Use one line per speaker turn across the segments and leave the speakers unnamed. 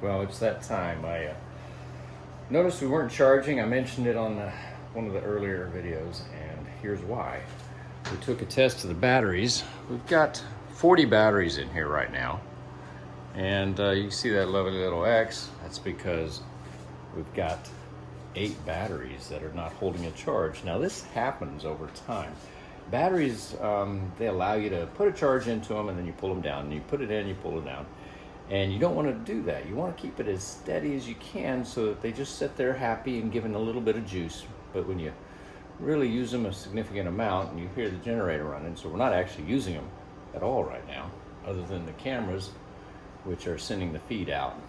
Well, it's that time. I noticed we weren't charging. I mentioned it on one of the earlier videos, and here's why. We took a test of the batteries. We've got 40 batteries in here right now, and you see that lovely little X. That's because we've got 8 batteries that are not holding a charge. Now this happens over time. Batteries, they allow you to put a charge into them and then you pull them down, and you put it in, you pull it down. And you don't want to do that. You want to keep it as steady as you can so that they just sit there happy and giving a little bit of juice. But when you really use them a significant amount, and you hear the generator running, so we're not actually using them at all right now, other than the cameras, which are sending the feed out.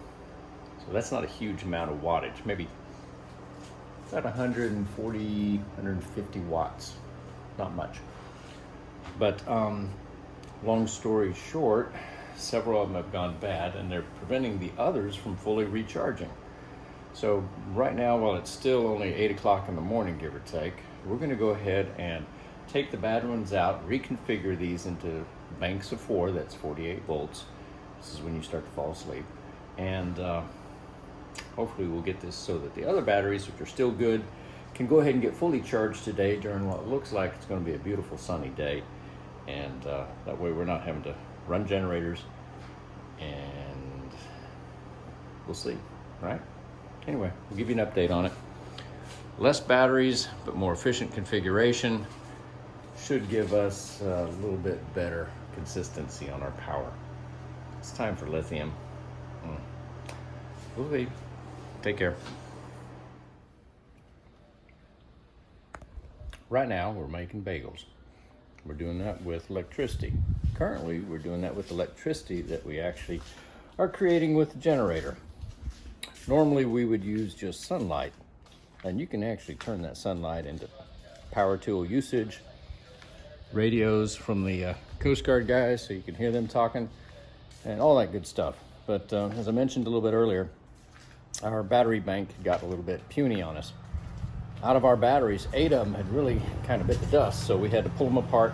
So that's not a huge amount of wattage, maybe about 140, 150 watts, not much. But long story short, several of them have gone bad, and they're preventing the others from fully recharging. So right now, while it's still only 8 o'clock in the morning, give or take, we're going to go ahead and take the bad ones out, reconfigure these into banks of 4, that's 48 volts. This is when you start to fall asleep. And hopefully we'll get this so that the other batteries, which are still good, can go ahead and get fully charged today during what looks like it's going to be a beautiful sunny day. And that way we're not having to run generators, and we'll see, right? Anyway, we'll give you an update on it. Less batteries, but more efficient configuration should give us a little bit better consistency on our power. It's time for lithium. We'll see. Take care. Right now, we're making bagels. We're doing that with electricity. Currently, we're doing that with electricity that we actually are creating with the generator. Normally, we would use just sunlight, and you can actually turn that sunlight into power tool usage, radios from the Coast Guard guys so you can hear them talking, and all that good stuff. But as I mentioned a little bit earlier, our battery bank got a little bit puny on us. Out of our batteries, 8 of them had really kind of bit the dust, so we had to pull them apart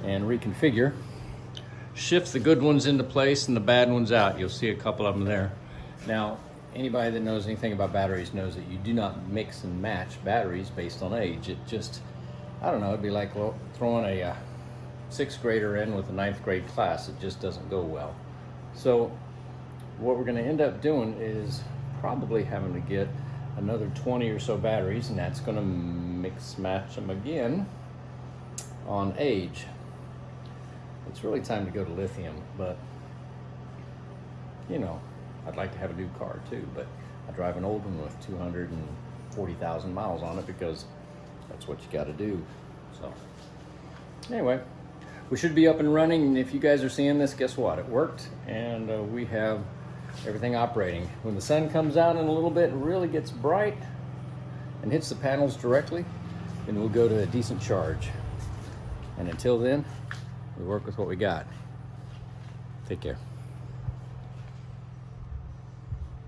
and reconfigure. Shift the good ones into place and the bad ones out. You'll see a couple of them there. Now, anybody that knows anything about batteries knows that you do not mix and match batteries based on age. It just, I don't know, it'd be like throwing a 6th grader in with a 9th grade class. It just doesn't go well. So what we're gonna end up doing is probably having to get another 20 or so batteries, and that's going to mix match them again on age. It's really time to go to lithium, but you know, I'd like to have a new car too, but I drive an old one with 240,000 miles on it because that's what you got to do. So anyway, we should be up and running, and if you guys are seeing this, guess what? It worked, and we have everything operating. When the sun comes out in a little bit and really gets bright and hits the panels directly, then we'll go to a decent charge. And until then, we work with what we got. Take care.